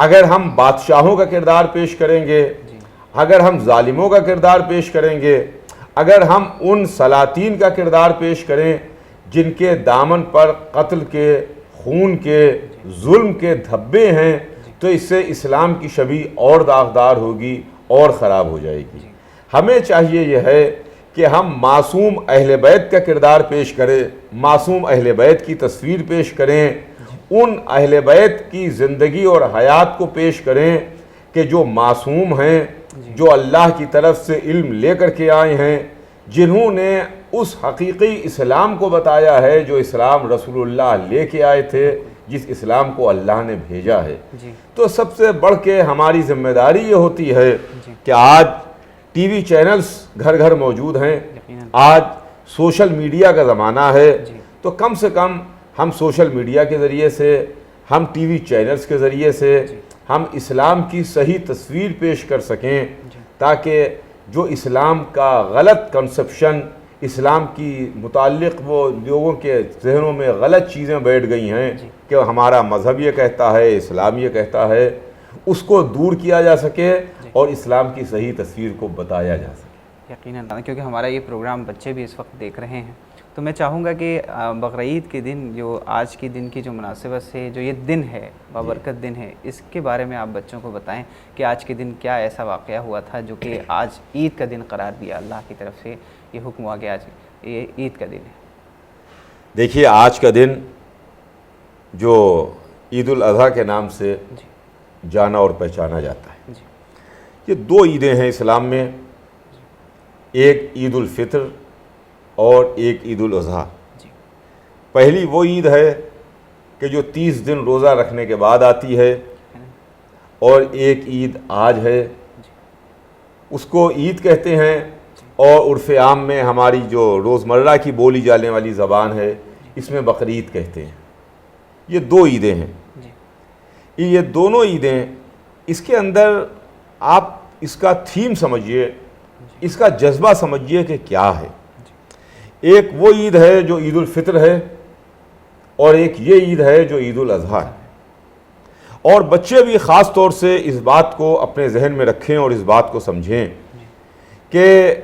اگر ہم بادشاہوں کا کردار پیش کریں گے، اگر ہم ظالموں کا کردار پیش کریں گے، اگر ہم ان سلاطین کا کردار پیش کریں جن کے دامن پر قتل کے، خون کے، ظلم کے دھبے ہیں، تو اس سے اسلام کی شبیہ اور داغدار ہوگی اور خراب ہو جائے گی۔ ہمیں چاہیے یہ ہے کہ ہم معصوم اہل بیت کا کردار پیش کریں، معصوم اہل بیت کی تصویر پیش کریں، ان اہل بیت کی زندگی اور حیات کو پیش کریں کہ جو معصوم ہیں، جو اللہ کی طرف سے علم لے کر کے آئے ہیں، جنہوں نے اس حقیقی اسلام کو بتایا ہے جو اسلام رسول اللہ لے کے آئے تھے، جس اسلام کو اللہ نے بھیجا ہے۔ تو سب سے بڑھ کے ہماری ذمہ داری یہ ہوتی ہے کہ آج ٹی وی چینلز گھر گھر موجود ہیں، آج سوشل میڈیا کا زمانہ ہے، تو کم سے کم ہم سوشل میڈیا کے ذریعے سے، ہم ٹی وی چینلز کے ذریعے سے ہم اسلام کی صحیح تصویر پیش کر سکیں، تاکہ جو اسلام کا غلط کنسپشن، اسلام کی متعلق وہ لوگوں کے ذہنوں میں غلط چیزیں بیٹھ گئی ہیں کہ ہمارا مذہب یہ کہتا ہے، اسلام یہ کہتا ہے، اس کو دور کیا جا سکے اور اسلام کی صحیح تصویر کو بتایا جا سکے۔ یقیناً، کیونکہ ہمارا یہ پروگرام بچے بھی اس وقت دیکھ رہے ہیں، تو میں چاہوں گا کہ بقرعید کے دن، جو آج کے دن کی جو مناسبت سے جو یہ دن ہے، بابرکت دن ہے، اس کے بارے میں آپ بچوں کو بتائیں کہ آج کے دن کیا ایسا واقعہ ہوا تھا جو کہ آج عید کا دن قرار دیا، اللہ کی طرف سے یہ حکم ہوا کہ آج یہ عید کا دن ہے۔ دیکھیے، آج کا دن جو عید الاضحیٰ کے نام سے جانا اور پہچانا جاتا ہے، یہ دو عیدیں ہیں اسلام میں، ایک عید الفطر اور ایک عید الاضحیٰ۔ پہلی وہ عید ہے کہ جو 30 دن روزہ رکھنے کے بعد آتی ہے، اور ایک عید آج ہے، اس کو عید کہتے ہیں، اور عرف عام میں ہماری جو روزمرہ کی بولی جانے والی زبان ہے اس میں بقرعید کہتے ہیں۔ یہ دو عیدیں ہیں، یہ دونوں عیدیں، اس کے اندر آپ اس کا تھیم سمجھیے، اس کا جذبہ سمجھیے کہ کیا ہے۔ ایک وہ عید ہے جو عید الفطر ہے، اور ایک یہ عید ہے جو عید الاضحیٰ ہے، اور بچے بھی خاص طور سے اس بات کو اپنے ذہن میں رکھیں اور اس بات کو سمجھیں کہ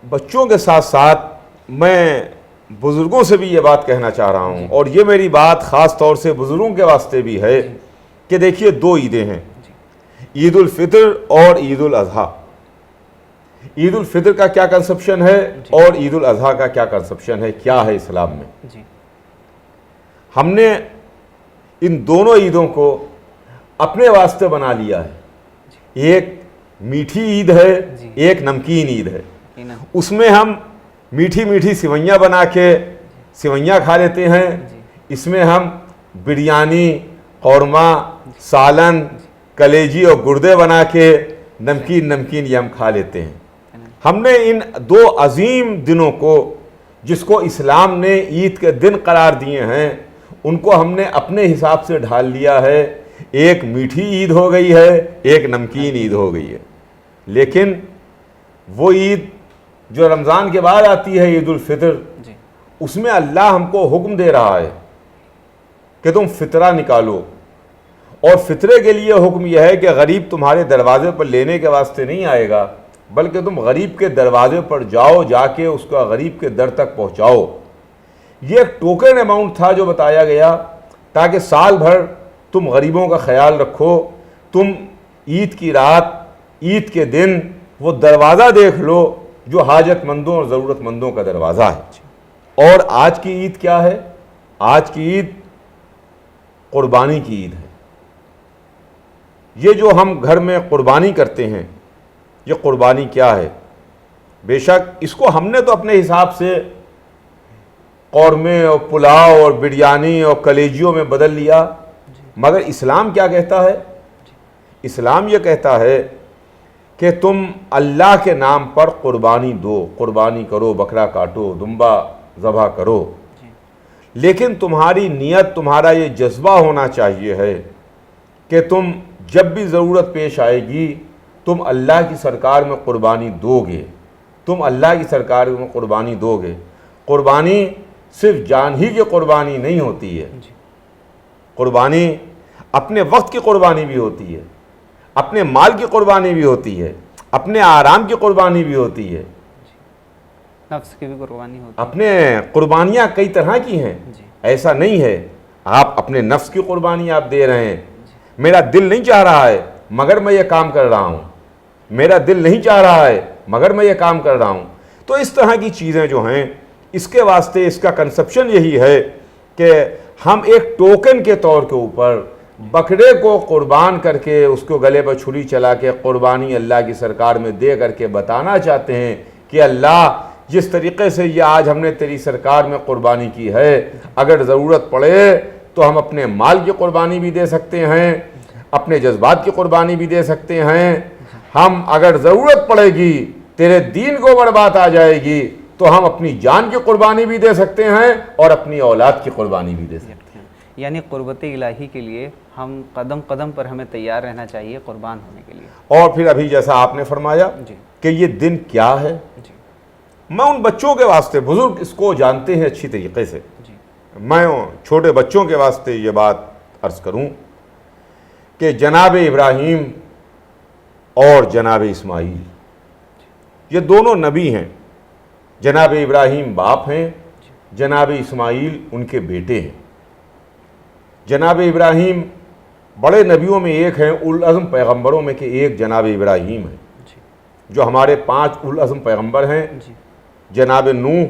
بچوں کے ساتھ ساتھ میں بزرگوں سے بھی یہ بات کہنا چاہ رہا ہوں، اور یہ میری بات خاص طور سے بزرگوں کے واسطے بھی ہے کہ دیکھیے، دو عیدیں ہیں، عید الفطر اور عید الاضحیٰ۔ عید الفطر کا کیا کنسپشن ہے اور عید الاضحیٰ کا کیا کنسپشن ہے، کیا ہے اسلام میں؟ ہم نے ان دونوں عیدوں کو اپنے واسطے بنا لیا ہے، ایک میٹھی عید ہے، ایک نمکین عید ہے۔ اس میں ہم میٹھی میٹھی سوئیاں بنا کے سوئیاں کھا لیتے ہیں، اس میں ہم بریانی، قورمہ، سالن، کلیجی اور گردے بنا کے نمکین یہ ہم کھا لیتے ہیں۔ ہم نے ان دو عظیم دنوں کو، جس کو اسلام نے عید کے دن قرار دیے ہیں، ان کو ہم نے اپنے حساب سے ڈھال لیا ہے، ایک میٹھی عید ہو گئی ہے، ایک نمکین عید ہو گئی ہے۔ لیکن وہ عید جو رمضان کے بعد آتی ہے، عید الفطر، اس میں اللہ ہم کو حکم دے رہا ہے کہ تم فطرہ نکالو، اور فطرے کے لیے حکم یہ ہے کہ غریب تمہارے دروازے پر لینے کے واسطے نہیں آئے گا، بلکہ تم غریب کے دروازے پر جاؤ، جا کے اس کا غریب کے در تک پہنچاؤ۔ یہ ایک ٹوکن اماؤنٹ تھا جو بتایا گیا، تاکہ سال بھر تم غریبوں کا خیال رکھو، تم عید کی رات، عید کے دن وہ دروازہ دیکھ لو جو حاجت مندوں اور ضرورت مندوں کا دروازہ ہے۔ اور آج کی عید کیا ہے؟ آج کی عید قربانی کی عید ہے۔ یہ جو ہم گھر میں قربانی کرتے ہیں، یہ قربانی کیا ہے؟ بے شک اس کو ہم نے تو اپنے حساب سے قورمے اور پلاؤ اور بریانی اور کلیجیوں میں بدل لیا، مگر اسلام کیا کہتا ہے؟ اسلام یہ کہتا ہے کہ تم اللہ کے نام پر قربانی دو، قربانی کرو، بکرا کاٹو، دمبا ذبح کرو، لیکن تمہاری نیت، تمہارا یہ جذبہ ہونا چاہیے ہے کہ تم جب بھی ضرورت پیش آئے گی، تم اللہ کی سرکار میں قربانی دو گے، تم اللہ کی سرکار میں قربانی دو گے۔ قربانی صرف جان ہی کی قربانی نہیں ہوتی ہے، قربانی اپنے وقت کی قربانی بھی ہوتی ہے، اپنے مال کی قربانی بھی ہوتی ہے، اپنے آرام کی قربانی بھی ہوتی ہے، نفس کی بھی قربانی ہوتی ہے، اپنے قربانیاں کئی طرح کی ہیں، ایسا نہیں ہے آپ اپنے نفس کی قربانی آپ دے رہے ہیں، میرا دل نہیں چاہ رہا ہے مگر میں یہ کام کر رہا ہوں، میرا دل نہیں چاہ رہا ہے مگر میں یہ کام کر رہا ہوں. تو اس طرح کی چیزیں جو ہیں اس کے واسطے اس کا کنسپشن یہی ہے کہ ہم ایک ٹوکن کے طور کے اوپر بکرے کو قربان کر کے اس کو گلے پر چھری چلا کے قربانی اللہ کی سرکار میں دے کر کے بتانا چاہتے ہیں کہ اللہ جس طریقے سے یہ آج ہم نے تیری سرکار میں قربانی کی ہے، اگر ضرورت پڑے تو ہم اپنے مال کی قربانی بھی دے سکتے ہیں، اپنے جذبات کی قربانی بھی دے سکتے ہیں، ہم اگر ضرورت پڑے گی تیرے دین کو برباد آ جائے گی تو ہم اپنی جان کی قربانی بھی دے سکتے ہیں اور اپنی اولاد کی قربانی بھی دے سکتے ہیں. یعنی قربت الہی کے لیے ہم قدم قدم پر ہمیں تیار رہنا چاہیے قربان ہونے کے لیے. اور پھر ابھی جیسا آپ نے فرمایا کہ یہ دن کیا ہے، میں ان بچوں کے واسطے، بزرگ اس کو جانتے ہیں اچھی طریقے سے، میں چھوٹے بچوں کے واسطے یہ بات عرض کروں کہ جناب ابراہیم اور جناب اسماعیل یہ دونوں نبی ہیں. جناب ابراہیم باپ ہیں، جناب اسماعیل ان کے بیٹے ہیں. جناب ابراہیم بڑے نبیوں میں ایک ہیں، اولوالعزم پیغمبروں میں کہ ایک جناب ابراہیم ہیں جو ہمارے 5 اولوالعزم پیغمبر ہیں، جناب نوح،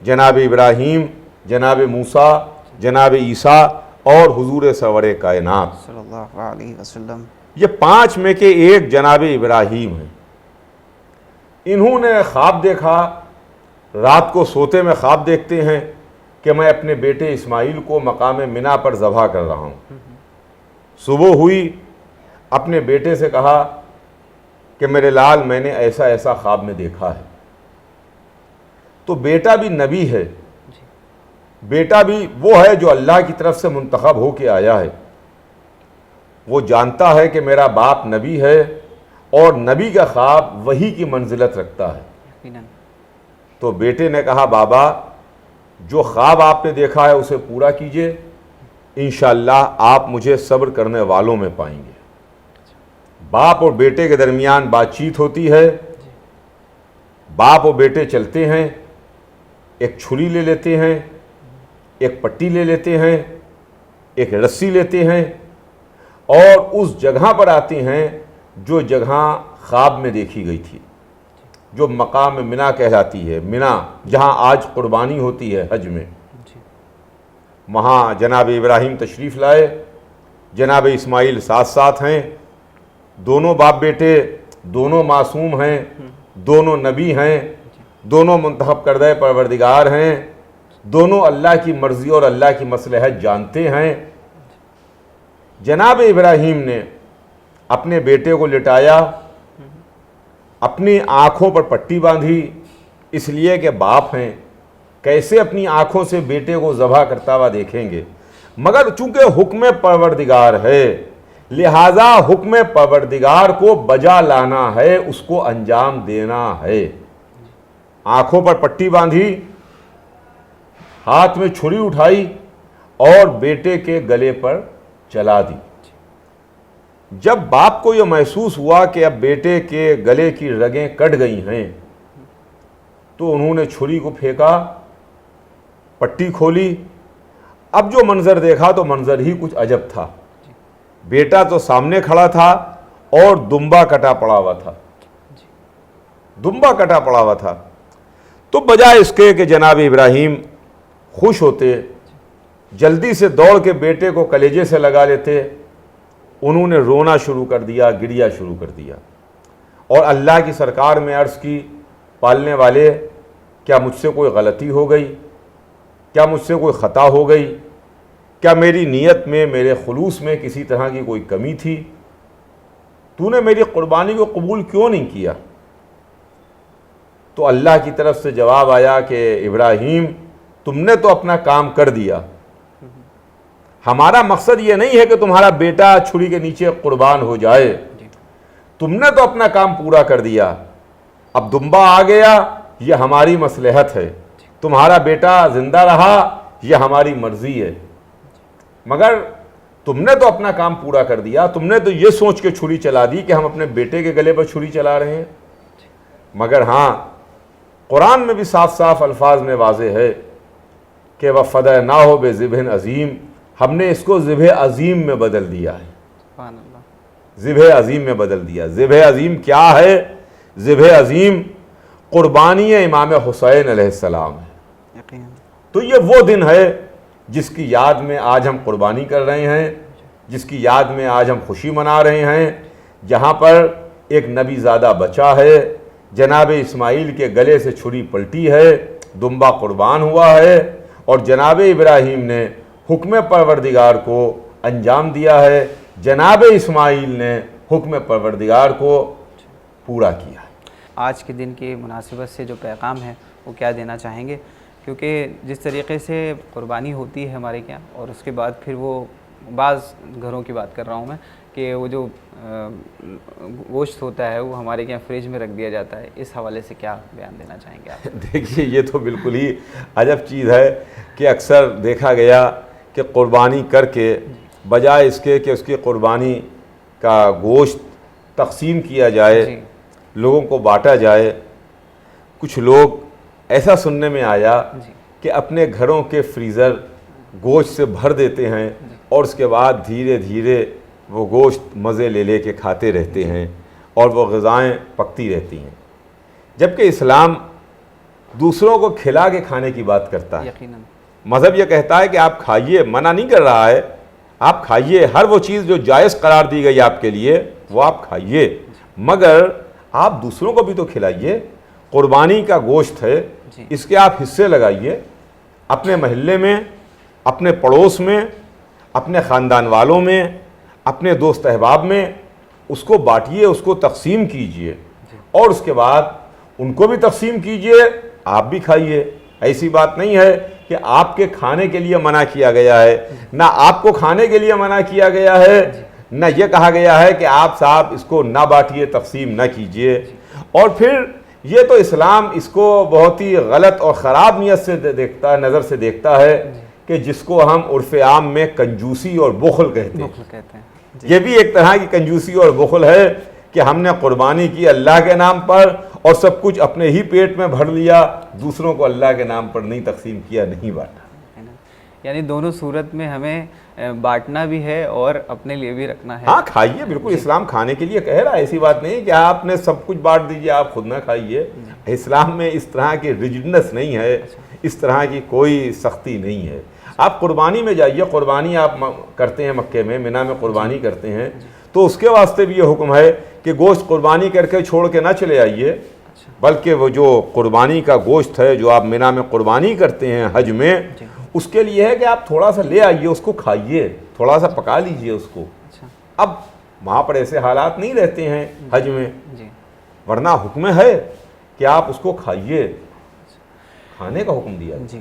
جناب ابراہیم، جناب موسیٰ، جناب عیسیٰ اور حضور سرور کائنات صلی اللہ علیہ وسلم. یہ 5 میں کے ایک جناب ابراہیم ہیں. انہوں نے خواب دیکھا، رات کو سوتے میں خواب دیکھتے ہیں کہ میں اپنے بیٹے اسماعیل کو مقام منی پر ذبح کر رہا ہوں. صبح ہوئی، اپنے بیٹے سے کہا کہ میرے لال میں نے ایسا ایسا خواب میں دیکھا ہے. تو بیٹا بھی نبی ہے، بیٹا بھی وہ ہے جو اللہ کی طرف سے منتخب ہو کے آیا ہے، وہ جانتا ہے کہ میرا باپ نبی ہے اور نبی کا خواب وحی کی منزلت رکھتا ہے. تو بیٹے نے کہا بابا جو خواب آپ نے دیکھا ہے اسے پورا کیجئے، انشاءاللہ آپ مجھے صبر کرنے والوں میں پائیں گے. باپ اور بیٹے کے درمیان بات چیت ہوتی ہے، باپ اور بیٹے چلتے ہیں، ایک چھری لے لیتے ہیں، ایک پٹی لے لیتے ہیں، ایک رسی لیتے ہیں اور اس جگہ پر آتے ہیں جو جگہ خواب میں دیکھی گئی تھی، جو مقام منی کہلاتی ہے، منی جہاں آج قربانی ہوتی ہے حج میں. وہاں جناب ابراہیم تشریف لائے، جناب اسماعیل ساتھ ساتھ ہیں، دونوں باپ بیٹے، دونوں معصوم ہیں، دونوں نبی ہیں، دونوں منتخب کردہ پروردگار ہیں، دونوں اللہ کی مرضی اور اللہ کی مصلحت جانتے ہیں. جناب ابراہیم نے اپنے بیٹے کو لٹایا، اپنی آنکھوں پر پٹی باندھی، اس لیے کہ باپ ہیں، کیسے اپنی آنکھوں سے بیٹے کو ذبح کرتا ہوا دیکھیں گے. مگر چونکہ حکم پروردگار ہے لہٰذا حکم پروردگار کو بجا لانا ہے، اس کو انجام دینا ہے. آنکھوں پر پٹی باندھی، ہاتھ میں چھری اٹھائی اور بیٹے کے گلے پر چلا دی. جب باپ کو یہ محسوس ہوا کہ اب بیٹے کے گلے کی رگیں کٹ گئی ہیں تو انہوں نے چھری کو پھینکا، پٹی کھولی. اب جو منظر دیکھا تو منظر ہی کچھ عجب تھا. بیٹا تو سامنے کھڑا تھا اور دمبا کٹا پڑا ہوا تھا، دمبا کٹا پڑا ہوا تھا. تو بجائے اس کے کہ جناب ابراہیم خوش ہوتے، جلدی سے دوڑ کے بیٹے کو کلیجے سے لگا لیتے، انہوں نے رونا شروع کر دیا، گریا شروع کر دیا اور اللہ کی سرکار میں عرض کی پالنے والے کیا مجھ سے کوئی غلطی ہو گئی، کیا مجھ سے کوئی خطا ہو گئی، کیا میری نیت میں میرے خلوص میں کسی طرح کی کوئی کمی تھی، تو نے میری قربانی کو قبول کیوں نہیں کیا؟ تو اللہ کی طرف سے جواب آیا کہ ابراہیم تم نے تو اپنا کام کر دیا، ہمارا مقصد یہ نہیں ہے کہ تمہارا بیٹا چھری کے نیچے قربان ہو جائے، تم نے تو اپنا کام پورا کر دیا، اب دمبا آ گیا یہ ہماری مصلحت ہے، تمہارا بیٹا زندہ رہا یہ ہماری مرضی ہے، مگر تم نے تو اپنا کام پورا کر دیا, تم نے تو یہ سوچ کے چھری چلا دی کہ ہم اپنے بیٹے کے گلے پر چھری چلا رہے ہیں. مگر ہاں قرآن میں بھی صاف صاف الفاظ میں واضح ہے کہ وَفَدَيْنَاهُ بِذِبْحٍ عَظِيمٍ, ہم نے اس کو ذبح عظیم میں بدل دیا ہے. سبحان اللہ. ذبح عظیم میں بدل دیا. ذبح عظیم کیا ہے؟ ذبح عظیم قربانی امام حسین علیہ السلام ہے. یقیناً. تو یہ وہ دن ہے جس کی یاد میں آج ہم قربانی کر رہے ہیں, جس کی یاد میں آج ہم خوشی منا رہے ہیں, جہاں پر ایک نبی زادہ بچہ ہے, جناب اسماعیل کے گلے سے چھری پلٹی ہے, دمبا قربان ہوا ہے, اور جناب ابراہیم نے حکم پروردگار کو انجام دیا ہے, جناب اسماعیل نے حکم پروردگار کو پورا کیا. آج کے دن کی مناسبت سے جو پیغام ہے وہ کیا دینا چاہیں گے؟ کیونکہ جس طریقے سے قربانی ہوتی ہے ہمارے کیا, اور اس کے بعد پھر وہ بعض گھروں کی بات کر رہا ہوں میں کہ وہ جو گوشت ہوتا ہے وہ ہمارے یہاں فریج میں رکھ دیا جاتا ہے, اس حوالے سے کیا بیان دینا چاہیں گے آپ؟ دیکھیے یہ تو بالکل ہی عجب چیز ہے کہ اکثر دیکھا گیا کہ قربانی کر کے بجائے اس کے کہ اس کی قربانی کا گوشت تقسیم کیا جائے, لوگوں کو بانٹا جائے, کچھ لوگ ایسا سننے میں آیا کہ اپنے گھروں کے فریزر گوشت سے بھر دیتے ہیں اور اس کے بعد دھیرے دھیرے وہ گوشت مزے لے لے کے کھاتے رہتے ہیں اور وہ غذائیں پکتی رہتی ہیں, جبکہ اسلام دوسروں کو کھلا کے کھانے کی بات کرتا ہے. یقیناً مذہب یہ کہتا ہے کہ آپ کھائیے, منع نہیں کر رہا ہے, آپ کھائیے, ہر وہ چیز جو جائز قرار دی گئی آپ کے لیے وہ آپ کھائیے, مگر آپ دوسروں کو بھی تو کھلائیے. قربانی کا گوشت ہے, اس کے آپ حصے لگائیے, اپنے محلے میں, اپنے پڑوس میں, اپنے خاندان والوں میں, اپنے دوست احباب میں اس کو بانٹیے, اس کو تقسیم کیجئے, اور اس کے بعد ان کو بھی تقسیم کیجئے, آپ بھی کھائیے. ایسی بات نہیں ہے کہ آپ کے کھانے کے لیے منع کیا گیا ہے, نہ آپ کو کھانے کے لیے منع کیا گیا ہے, نہ یہ کہا گیا ہے کہ آپ صاحب اس کو نہ بانٹیے, تقسیم نہ کیجئے. اور پھر یہ تو اسلام اس کو بہت ہی غلط اور خراب نیت سے دیکھتا ہے, نظر سے دیکھتا ہے کہ جس کو ہم عرف عام میں کنجوسی اور بخل کہتے ہیں. یہ بھی ایک طرح کی کنجوسی اور بخل ہے کہ ہم نے قربانی کی اللہ کے نام پر اور سب کچھ اپنے ہی پیٹ میں بھر لیا, دوسروں کو اللہ کے نام پر نہیں تقسیم کیا, نہیں بانٹا. یعنی دونوں صورت میں ہمیں بانٹنا بھی ہے اور اپنے لیے بھی رکھنا ہے. ہاں کھائیے, بالکل اسلام کھانے کے لیے کہہ رہا ہے, ایسی بات نہیں کہ آپ نے سب کچھ بانٹ دیجئے آپ خود نہ کھائیے. اسلام میں اس طرح کی ریجڈنس نہیں ہے, اس طرح کی کوئی سختی نہیں ہے. آپ قربانی میں جائیے, قربانی آپ کرتے ہیں مکے میں, منی میں قربانی کرتے ہیں, تو اس کے واسطے بھی یہ حکم ہے کہ گوشت قربانی کر کے چھوڑ کے نہ چلے آئیے, بلکہ وہ جو قربانی کا گوشت ہے جو آپ منی میں قربانی کرتے ہیں حج میں, اس کے لیے ہے کہ آپ تھوڑا سا لے آئیے, اس کو کھائیے, تھوڑا سا پکا لیجئے اس کو. اب وہاں پر ایسے حالات نہیں رہتے ہیں حج میں, ورنہ حکم ہے کہ آپ اس کو کھائیے, کھانے کا حکم دیا. جی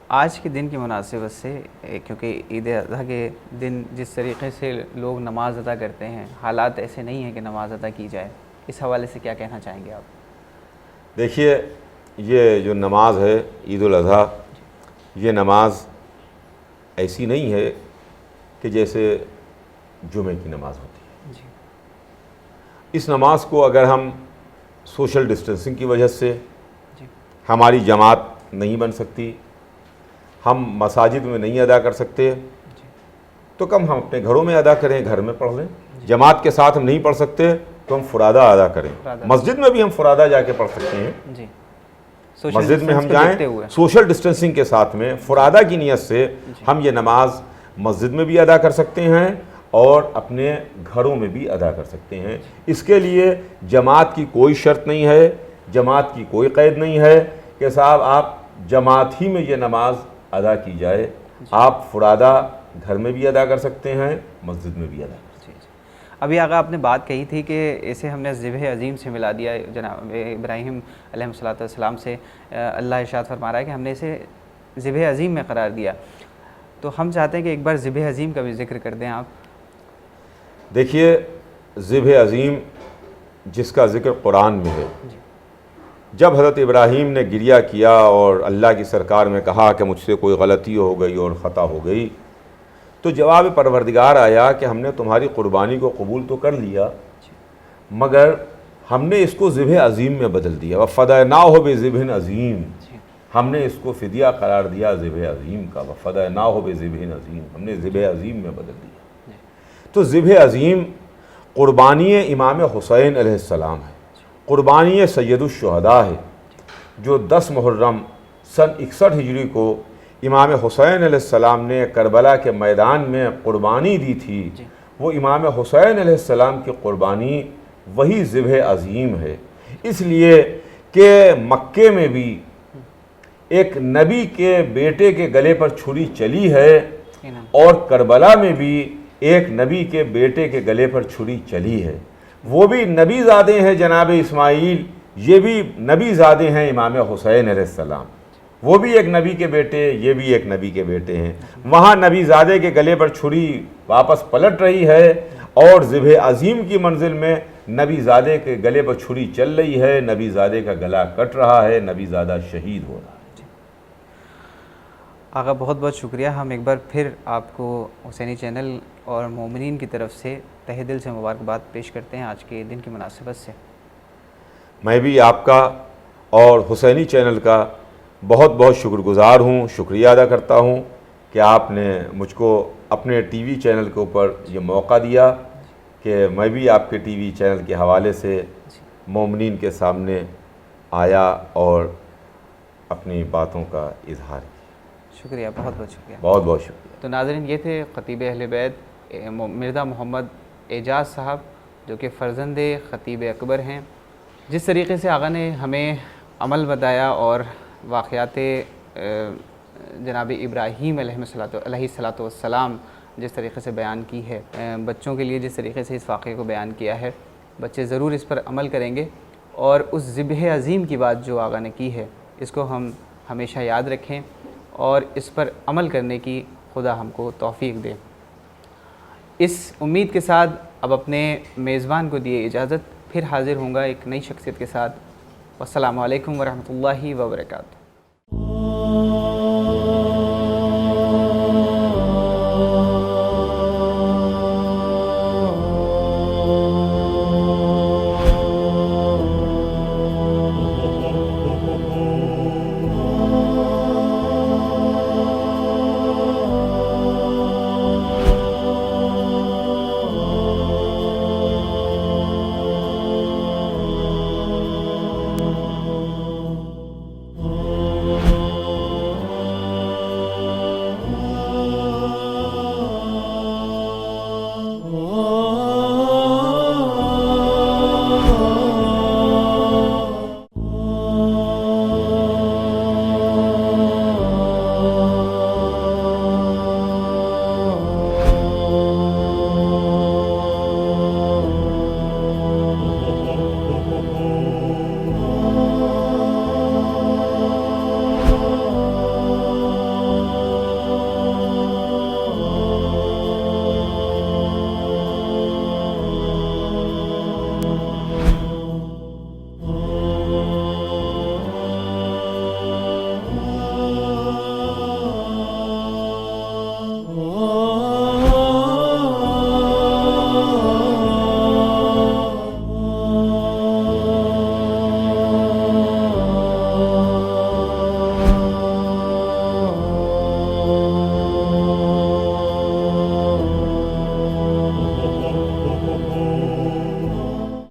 آج کے دن کی مناسبت سے, کیونکہ عید اضحیٰ کے دن جس طریقے سے لوگ نماز ادا کرتے ہیں, حالات ایسے نہیں ہیں کہ نماز ادا کی جائے, اس حوالے سے کیا کہنا چاہیں گے آپ؟ دیکھیے یہ جو نماز ہے عید الاضحیٰ, یہ نماز ایسی نہیں ہے کہ جیسے جمعے کی نماز ہوتی ہے. اس نماز کو اگر ہم سوشل ڈسٹینسنگ کی وجہ سے, ہماری جماعت نہیں بن سکتی, ہم مساجد میں نہیں ادا کر سکتے, تو کم ہم اپنے گھروں میں ادا کریں, گھر میں پڑھ لیں. جماعت کے ساتھ ہم نہیں پڑھ سکتے تو ہم فرادہ ادا کریں. مسجد میں بھی ہم فرادہ جا کے پڑھ سکتے ہیں, مسجد میں ہم جائیں سوشل ڈسٹینسنگ کے ساتھ میں, فرادہ کی نیت سے ہم یہ نماز مسجد میں بھی ادا کر سکتے ہیں اور اپنے گھروں میں بھی ادا کر سکتے ہیں. اس کے لیے جماعت کی کوئی شرط نہیں ہے, جماعت کی کوئی قید نہیں ہے کہ صاحب آپ جماعت ہی میں یہ نماز ادا کی جائے. آپ فرادہ گھر میں بھی ادا کر سکتے ہیں, مسجد میں بھی ادا کر سکتے ہیں. ابھی آقا آپ نے بات کہی تھی کہ اسے ہم نے ذبح عظیم سے ملا دیا, جناب ابراہیم علیہ السلام سے اللہ ارشاد فرما رہا ہے کہ ہم نے اسے ذبح عظیم میں قرار دیا. تو ہم چاہتے ہیں کہ ایک بار ذبح عظیم کا بھی ذکر کر دیں آپ. دیکھیے ذبح عظیم جس کا ذکر قرآن میں ہے, جب حضرت ابراہیم نے گریہ کیا اور اللہ کی سرکار میں کہا کہ مجھ سے کوئی غلطی ہو گئی اور خطا ہو گئی, تو جواب پروردگار آیا کہ ہم نے تمہاری قربانی کو قبول تو کر لیا مگر ہم نے اس کو ذبح عظیم میں بدل دیا، وَفَدَيْنَاهُ بِذِبْحٍ عظیم، ہم نے اس کو فدیہ قرار دیا ذبح عظیم کا، وَفَدَيْنَاهُ بِذِبْحٍ عظیم، ہم نے ذبح عظیم میں بدل دیا۔ تو ذبح عظیم قربانی امام حسین علیہ السلام ہے، قربانی سید الشہداء ہے، جو 10 محرم سن 61 ہجری کو امام حسین علیہ السلام نے کربلا کے میدان میں قربانی دی تھی، وہ امام حسین علیہ السلام کی قربانی وہی ذبح عظیم ہے۔ اس لیے کہ مکے میں بھی ایک نبی کے بیٹے کے گلے پر چھری چلی ہے اور کربلا میں بھی ایک نبی کے بیٹے کے گلے پر چھری چلی ہے، وہ بھی نبی زادے ہیں جناب اسماعیل، یہ بھی نبی زادے ہیں امام حسین علیہ السلام، وہ بھی ایک نبی کے بیٹے، یہ بھی ایک نبی کے بیٹے ہیں۔ وہاں نبی زادے کے گلے پر چھری واپس پلٹ رہی ہے اور ذبح عظیم کی منزل میں نبی زادے کے گلے پر چھری چل رہی ہے، نبی زادے کا گلا کٹ رہا ہے، نبی زادہ شہید ہو رہا ہے۔ آقا بہت بہت شکریہ، ہم ایک بار پھر آپ کو حسینی چینل اور مومنین کی طرف سے تہہ دل سے مبارکباد پیش کرتے ہیں آج کے دن کی مناسبت سے۔ میں بھی آپ کا اور حسینی چینل کا بہت بہت شکر گزار ہوں، شکریہ ادا کرتا ہوں کہ آپ نے مجھ کو اپنے ٹی وی چینل کے اوپر یہ موقع دیا کہ میں بھی آپ کے ٹی وی چینل کے حوالے سے مومنین کے سامنے آیا اور اپنی باتوں کا اظہار کیا۔ شکریہ، بہت بہت شکریہ، بہت بہت شکریہ۔ تو ناظرین، یہ تھے خطیب اہل بیت مرزا محمد اعجاز صاحب، جو کہ فرزند خطیب اکبر ہیں۔ جس طریقے سے آقا نے ہمیں عمل بتایا اور واقعات جناب ابراہیم علیہ الصلوۃ والسلام جس طریقے سے بیان کی ہے، بچوں کے لیے جس طریقے سے اس واقعے کو بیان کیا ہے، بچے ضرور اس پر عمل کریں گے اور اس ذبح عظیم کی بات جو آقا نے کی ہے اس کو ہم ہمیشہ یاد رکھیں اور اس پر عمل کرنے کی خدا ہم کو توفیق دے۔ اس امید کے ساتھ اب اپنے میزبان کو دیے اجازت، پھر حاضر ہوں گا ایک نئی شخصیت کے ساتھ۔ والسلام علیکم ورحمۃ اللہ وبرکاتہ۔